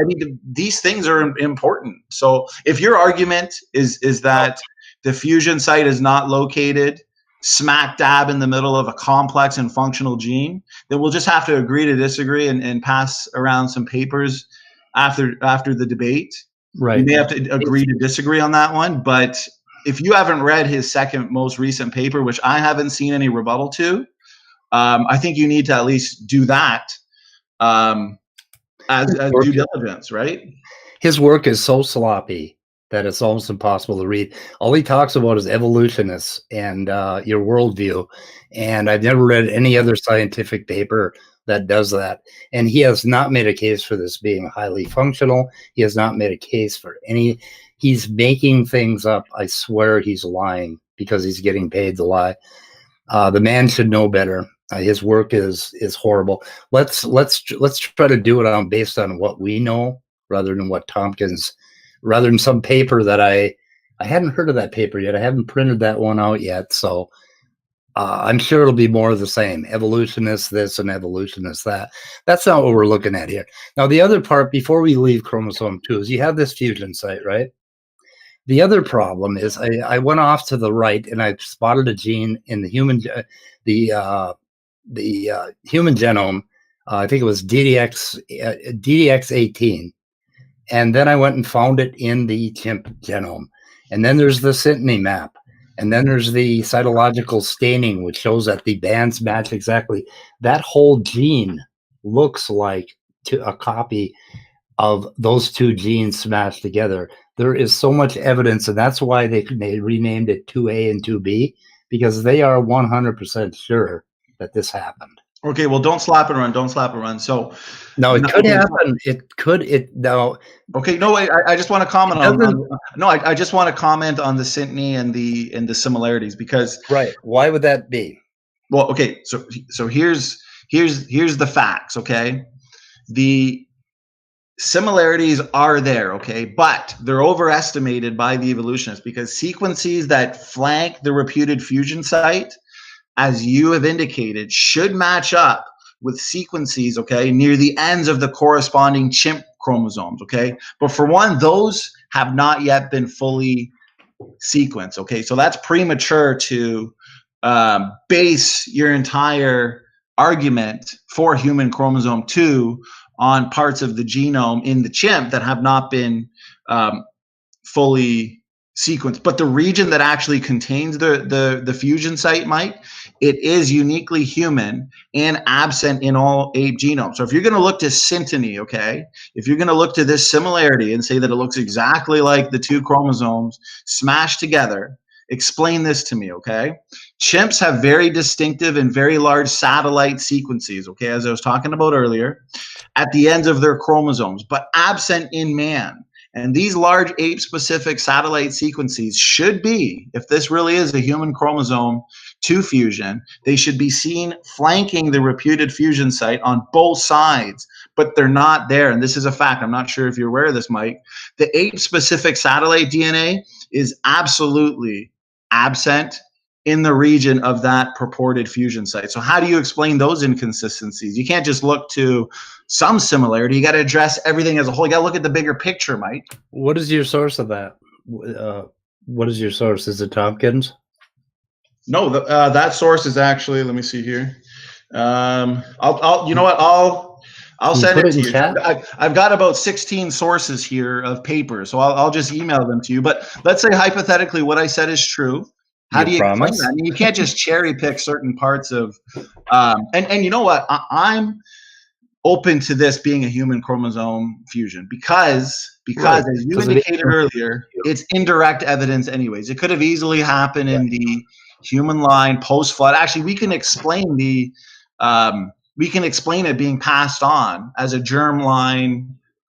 I mean, these things are important. So if your argument is that the fusion site is not located smack dab in the middle of a complex and functional gene, then we'll just have to agree to disagree and pass around some papers after the debate. Right. We may have to agree to disagree on that one. But if you haven't read his second most recent paper, which I haven't seen any rebuttal to, I think you need to at least do that. As due diligence, right? His work is so sloppy that it's almost impossible to read. All he talks about is evolutionists and your worldview. And I've never read any other scientific paper that does that. And he has not made a case for this being highly functional. He has not made a case for he's making things up. I swear he's lying because he's getting paid to lie. The man should know better. His work is horrible. Let's try to do it based on what we know, rather than some paper that I hadn't heard of that paper yet. I haven't printed that one out yet, so I'm sure it'll be more of the same. Evolutionists this and evolutionists that. That's not what we're looking at here. Now, the other part before we leave chromosome 2 is you have this fusion site, right? The other problem is I went off to the right and I spotted a gene in the human human genome. I think it was DDX18. And then I went and found it in the chimp genome. And then there's the Synteny map. And then there's the cytological staining, which shows that the bands match exactly. That whole gene looks like a copy of those two genes smashed together. There is so much evidence, and that's why they renamed it 2A and 2B, because they are 100% sure that this happened. Okay, well, don't slap and run. Don't slap and run. So, no, it could happen. No. Okay, no, I just want to comment I just want to comment on the synteny and the similarities, because right. Why would that be? Well, okay, so here's the facts. Okay, the similarities are there, okay, but they're overestimated by the evolutionists, because sequences that flank the reputed fusion site, as you have indicated, should match up with sequences, okay, near the ends of the corresponding chimp chromosomes, okay? But for one, those have not yet been fully sequenced, okay? So that's premature to base your entire argument for human chromosome 2 on parts of the genome in the chimp that have not been fully sequenced. But the region that actually contains the fusion site, Mike, it is uniquely human and absent in all ape genomes. So if you're going to look to synteny, okay, if you're going to look to this similarity and say that it looks exactly like the two chromosomes smashed together, explain this to me, okay? Chimps have very distinctive and very large satellite sequences, okay, as I was talking about earlier, at the ends of their chromosomes, but absent in man. And these large ape-specific satellite sequences should be, if this really is a human chromosome 2 fusion, they should be seen flanking the reputed fusion site on both sides, but they're not there. And this is a fact. I'm not sure if you're aware of this, Mike. The ape-specific satellite DNA is absolutely absent in the region of that purported fusion site. So how do you explain those inconsistencies? You can't just look to some similarity. You got to address everything as a whole. You got to look at the bigger picture, Mike. What is your source of that? What is your source? Is it Tompkins? No, that source is actually, let me see here. I'll you know what? I'll send it to you. I've got about 16 sources here of papers, so I'll just email them to you. But let's say hypothetically what I said is true. How do you explain that? I mean, you can't just cherry pick certain parts of, and you know what? I'm open to this being a human chromosome fusion because as you indicated earlier, it's indirect evidence anyways. It could have easily happened in the human line post-flood. Actually, we can explain it being passed on as a germline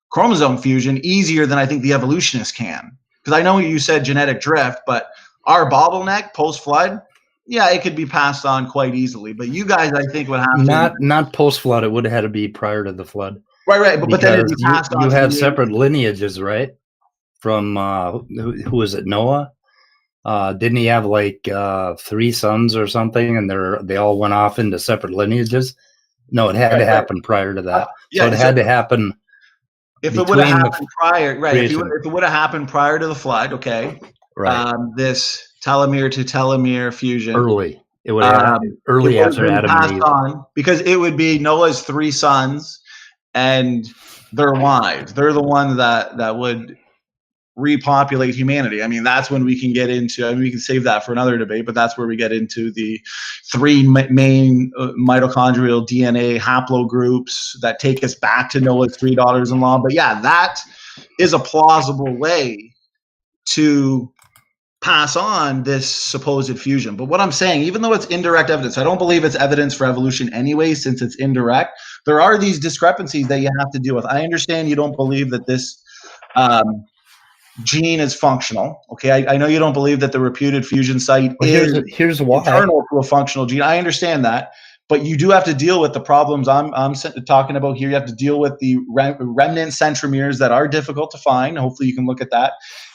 chromosome fusion easier than I think the evolutionists can. Because I know you said genetic drift, but our bottleneck post-flood, yeah, it could be passed on quite easily. But you guys, I think, would have not post-flood. It would have had to be prior to the flood. Right. But then it'd be passed on. You had separate lineages, right? From who was it? Noah. Didn't he have like 3 sons or something, and they all went off into separate lineages? No, it had to happen prior to that. So it had to happen. If it would have happened prior, right? If it would have happened prior to the flood, okay. Right. This telomere to telomere fusion. Early. It would have early after Adam and Eve. On, because it would be Noah's 3 sons and their wives. They're the ones that would repopulate humanity. I mean, that's when we can get into, I mean, we can save that for another debate, but that's where we get into the 3 main mitochondrial DNA haplogroups that take us back to Noah's 3 daughters-in-law. But yeah, that is a plausible way to pass on this supposed fusion. But what I'm saying, even though it's indirect evidence, I don't believe it's evidence for evolution anyway, since it's indirect. There are these discrepancies that you have to deal with. I understand you don't believe that this gene is functional. Okay, I know you don't believe that the reputed fusion site is internal to a functional gene. I understand that, but you do have to deal with the problems I'm talking about here. You have to deal with the remnant centromeres that are difficult to find. Hopefully, you can look at that,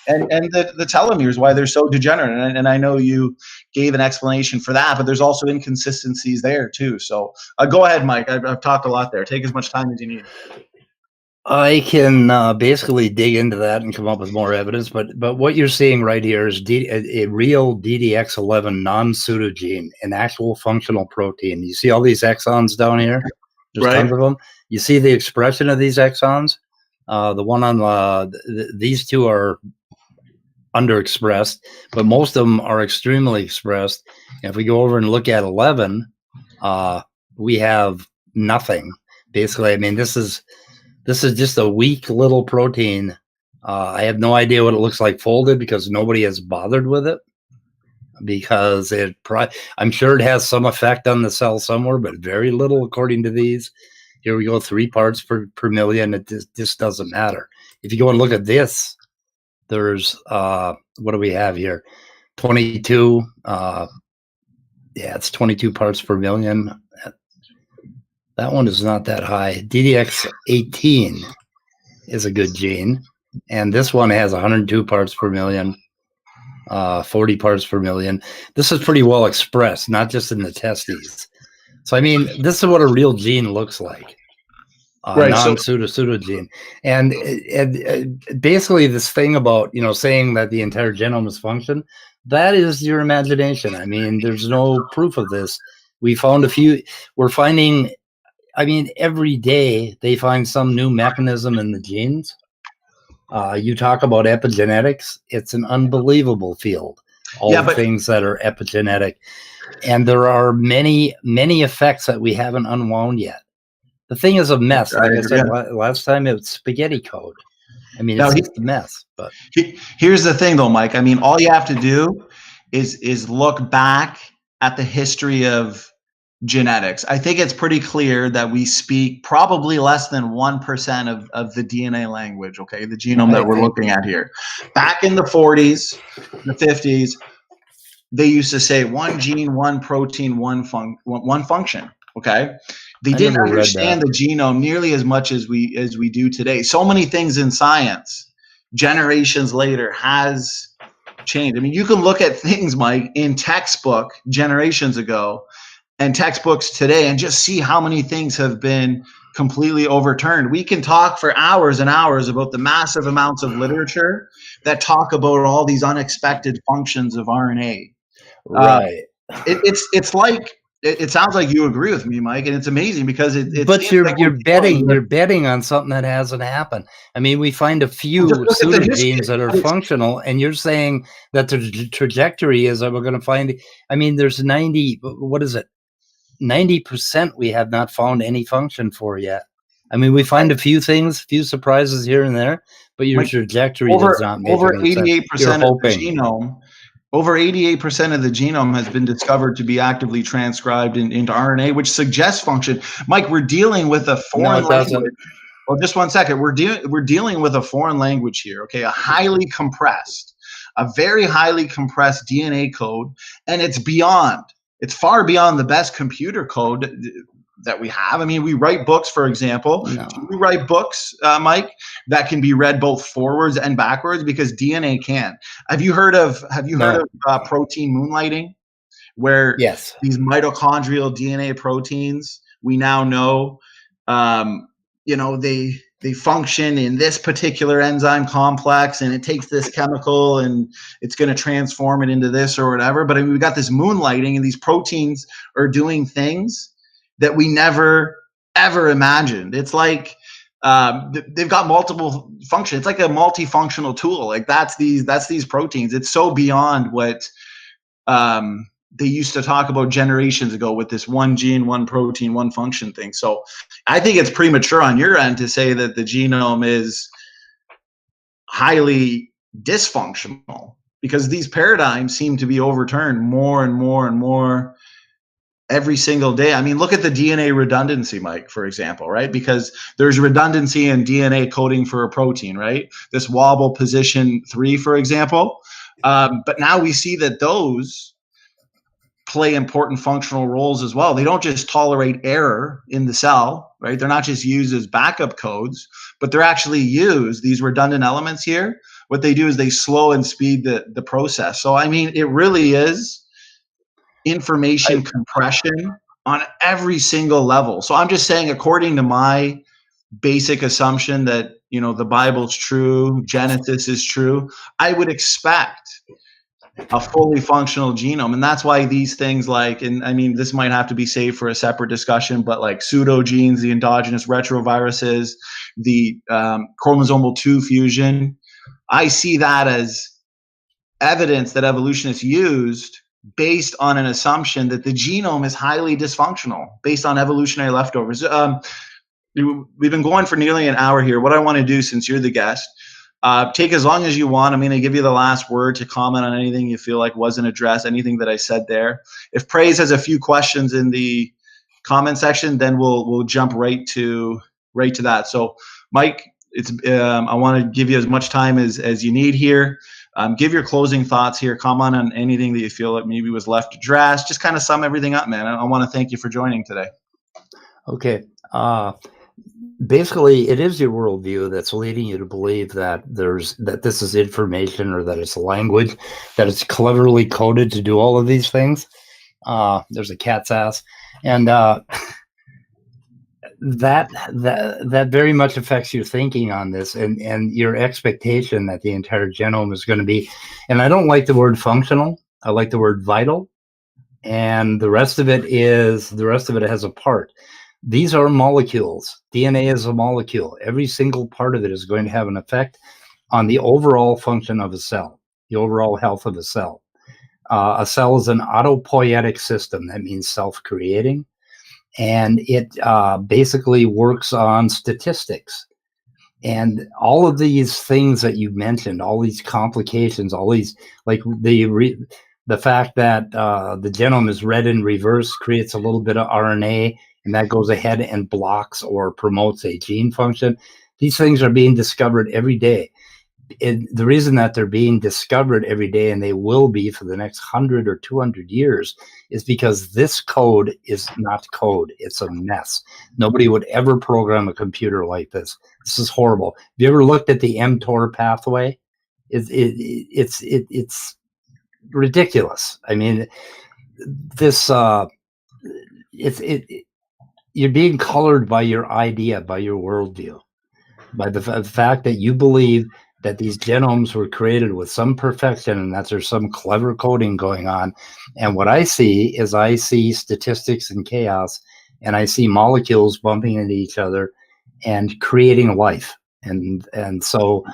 and the telomeres, why they're so degenerate. And I know you gave an explanation for that, but there's also inconsistencies there too. So go ahead, Mike. I've talked a lot there. Take as much time as you need. I can basically dig into that and come up with more evidence, but what you're seeing right here is a real DDX11 non-pseudogene, an actual functional protein. You see all these exons down here? There's tons of them. You see the expression of these exons? The one on these two are underexpressed, but most of them are extremely expressed. And if we go over and look at 11, we have nothing. Basically, I mean, this is just a weak little protein. I have no idea what it looks like folded because nobody has bothered with it. Because I'm sure it has some effect on the cell somewhere, but very little according to these. Here we go, 3 parts per million. It just doesn't matter. If you go and look at this, there's what do we have here? 22. It's 22 parts per million. That one is not that high. DDX18 is a good gene, and this one has 102 parts per million. 40 parts per million. This is pretty well expressed, not just in the testes. So, I mean, this is what a real gene looks like. Right, Non-pseudo gene. And basically this thing about, saying that the entire genome is function, that is your imagination. I mean, there's no proof of this. We found we're finding, I mean, every day they find some new mechanism in the genes. You talk about epigenetics. It's an unbelievable field. Things that are epigenetic. And there are many, many effects that we haven't unwound yet. The thing is a mess. Like I said last time, it was spaghetti code. I mean, it's just a mess. But here's the thing, though, Mike. I mean, all you have to do is look back at the history of genetics. I think it's pretty clear that we speak probably less than 1% of the DNA language, okay, the genome that we're looking at here. Back in the 40s, the 50s, they used to say one gene, one protein, one function, okay? They didn't understand the genome nearly as much as we do today. So many things in science, generations later, has changed. I mean, you can look at things, Mike, in textbook generations ago and textbooks today and just see how many things have been completely overturned. We can talk for hours and hours about the massive amounts of literature that talk about all these unexpected functions of RNA. Right. It's like, it sounds like you agree with me, Mike, and it's amazing because but you're betting on something that hasn't happened. I mean, we find a few pseudogenes that are functional, and you're saying that the trajectory is that we're going to find. I mean, there's 90% we have not found any function for yet. I mean, we find a few things, few surprises here and there, but your trajectory does not make over any 88% sense. of the genome. Over 88% of the genome has been discovered to be actively transcribed into RNA, which suggests function. Mike, we're dealing with a foreign language. Well, just one second. We're dealing with a foreign language here, okay? A very highly compressed DNA code, and it's far beyond the best computer code that we have. I mean, we write books, for example. No. We write books, Mike, that can be read both forwards and backwards because DNA can. Have you heard of protein moonlighting, where these mitochondrial DNA proteins, we now know, they function in this particular enzyme complex, and it takes this chemical and it's going to transform it into this or whatever. But I mean, we got this moonlighting, and these proteins are doing things that we never ever imagined. It's like they've got multiple functions. It's like a multifunctional tool. Like that's these proteins. It's so beyond what they used to talk about generations ago with this one gene, one protein, one function thing. So I think it's premature on your end to say that the genome is highly dysfunctional, because these paradigms seem to be overturned more and more and more every single day. I mean, look at the DNA redundancy, Mike, for example, right? Because there's redundancy in DNA coding for a protein, right? This wobble position 3, for example. But now we see that those play important functional roles as well. They don't just tolerate error in the cell, right? They're not just used as backup codes, but they're actually used, these redundant elements here. What they do is they slow and speed the process. So, I mean, it really is information compression on every single level. So I'm just saying, according to my basic assumption that, the Bible's true, Genesis is true, I would expect a fully functional genome. And that's why these things and I mean, this might have to be saved for a separate discussion, but like pseudogenes, the endogenous retroviruses, the chromosomal 2 fusion, I see that as evidence that evolutionists used based on an assumption that the genome is highly dysfunctional based on evolutionary leftovers. We've been going for nearly an hour here. What I want to do, since you're the guest, take as long as you want. I'm going to give you the last word to comment on anything you feel like wasn't addressed, anything that I said there. If Praise has a few questions in the comment section, then we'll jump right to that. So, Mike, it's I want to give you as much time as you need here. Give your closing thoughts here. Comment on anything that you feel like maybe was left addressed. Just kind of sum everything up, man. I want to thank you for joining today. Okay. Basically, it is your worldview that's leading you to believe that this is information, or that it's language, that it's cleverly coded to do all of these things. There's a cat's ass, and that very much affects your thinking on this, and your expectation that the entire genome is going to be. And I don't like the word functional. I like the word vital, and the rest of it has a part. These are molecules. DNA is a molecule. Every single part of it is going to have an effect on the overall function of a cell, the overall health of a cell. A cell is an autopoietic system. That means self-creating. And it basically works on statistics. And all of these things that you mentioned, all these complications, all these, like the fact that the genome is read in reverse creates a little bit of RNA, and that goes ahead and blocks or promotes a gene function. These things are being discovered every day. The reason that they're being discovered every day, and they will be for the next 100 or 200 years, is because this code is not code. It's a mess. Nobody would ever program a computer like this. This is horrible. Have you ever looked at the mTOR pathway? It's ridiculous. I mean, this you're being colored by your idea, by your worldview, by the fact that you believe that these genomes were created with some perfection, and that there's some clever coding going on. And what I see statistics and chaos, and I see molecules bumping into each other and creating life. And so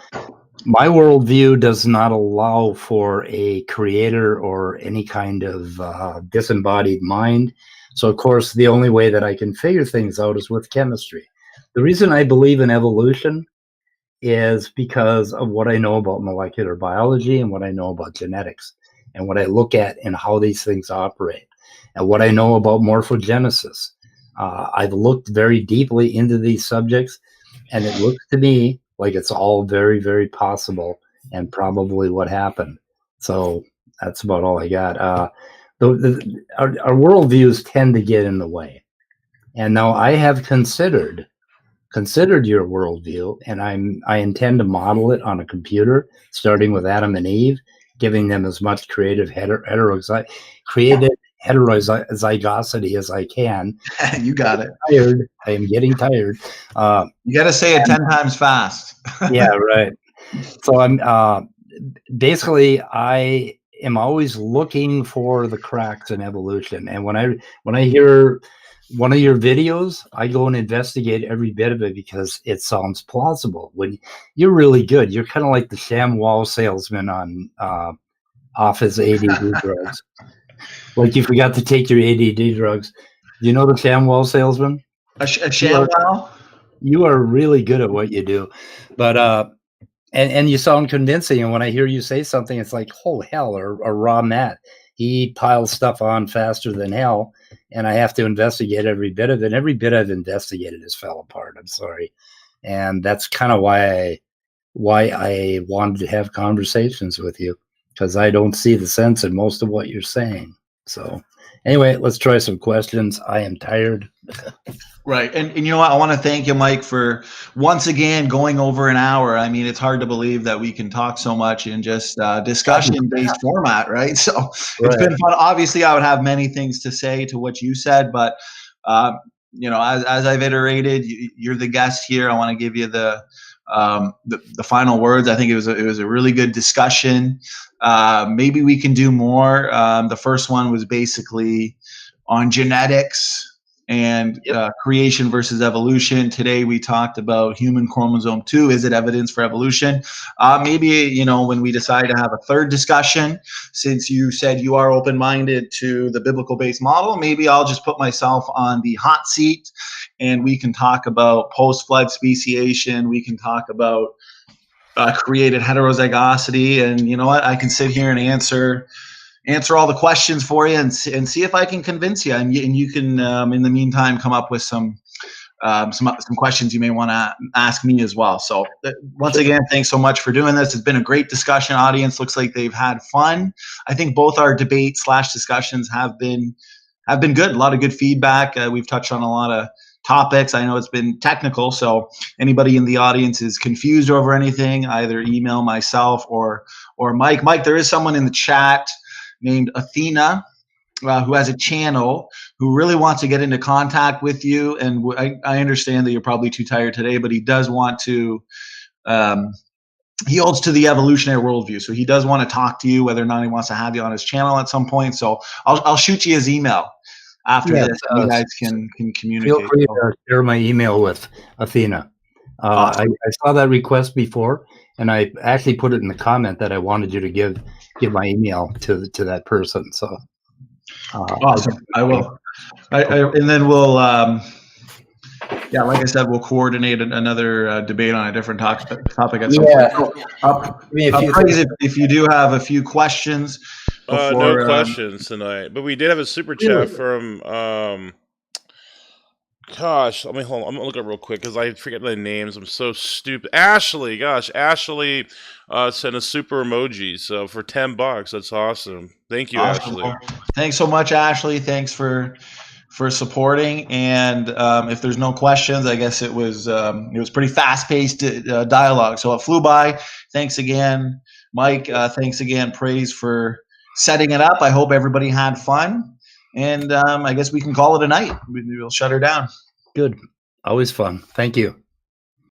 my worldview does not allow for a creator or any kind of disembodied mind. So, of course, the only way that I can figure things out is with chemistry. The reason I believe in evolution is because of what I know about molecular biology and what I know about genetics and what I look at and how these things operate and what I know about morphogenesis. I've looked very deeply into these subjects, and it looks to me like it's all very, very possible and probably what happened. So that's about all I got. Our worldviews tend to get in the way. And now I have considered your worldview, and I intend to model it on a computer, starting with Adam and Eve, giving them as much creative heterozygosity as I can. You got it. I am getting tired. You got to say it 10 times fast. Yeah, right. So I'm basically, I am always looking for the cracks in evolution. And when I hear one of your videos, I go and investigate every bit of it because it sounds plausible. When you're really good, you're kind of like the ShamWow salesman on off his ADD drugs. Like you forgot to take your ADD drugs. You know the ShamWow salesman? A ShamWow? You are really good at what you do, but and you sound convincing. And when I hear you say something, it's like, oh hell, or Raw Matt, he piles stuff on faster than hell, and I have to investigate every bit of it. Every bit I've investigated has fell apart. I'm sorry, and that's kind of why I wanted to have conversations with you, because I don't see the sense in most of what you're saying. So anyway, let's try some questions. I am tired. Right. And you know what? I want to thank you, Mike, for once again going over an hour. I mean, it's hard to believe that we can talk so much in just discussion-based format, right? So it's been fun. Obviously, I would have many things to say to what you said, but you know, as I've iterated, you're the guest here. I want to give you the final words. I think it was a really good discussion. Maybe we can do more. The first one was basically on genetics and creation versus evolution. Today we talked about human chromosome 2. Is it evidence for evolution? Maybe, when we decide to have a third discussion, since you said you are open-minded to the biblical-based model, maybe I'll just put myself on the hot seat and we can talk about post-flood speciation. We can talk about created heterozygosity, and you know what? I can sit here and answer all the questions for you and see if I can convince you. And you can, in the meantime, come up with some questions you may want to ask me as well. So once again, thanks so much for doing this. It's been a great discussion. Audience looks like they've had fun. I think both our debate / discussions have been good. A lot of good feedback. We've touched on a lot of topics. I know it's been technical, so anybody in the audience is confused over anything, either email myself or Mike. Mike, there is someone in the chat named Athena, who has a channel, who really wants to get into contact with you. And I understand that you're probably too tired today, but he does want to, he holds to the evolutionary worldview. So he does want to talk to you, whether or not he wants to have you on his channel at some point. So I'll shoot you his email after this. You guys can communicate. Feel free to share my email with Athena. Awesome. I saw that request before, and I actually put it in the comment that I wanted you to give my email to that person. So awesome. I will. And then we'll, like I said, we'll coordinate another debate on a different topic at some point. If you do have a few questions. No questions tonight, but we did have a super chat from gosh, let me hold on. I'm gonna look up real quick because I forget the names. I'm so stupid. Ashley, Ashley sent a super emoji. So for $10, that's awesome. Thank you, awesome. Ashley. Thanks so much, Ashley. Thanks for supporting. And if there's no questions, I guess it was pretty fast-paced dialogue. So it flew by. Thanks again, Mike. Thanks again, Praise, for setting it up. I hope everybody had fun. And I guess we can call it a night. We'll shut her down. Good. Always fun. Thank you.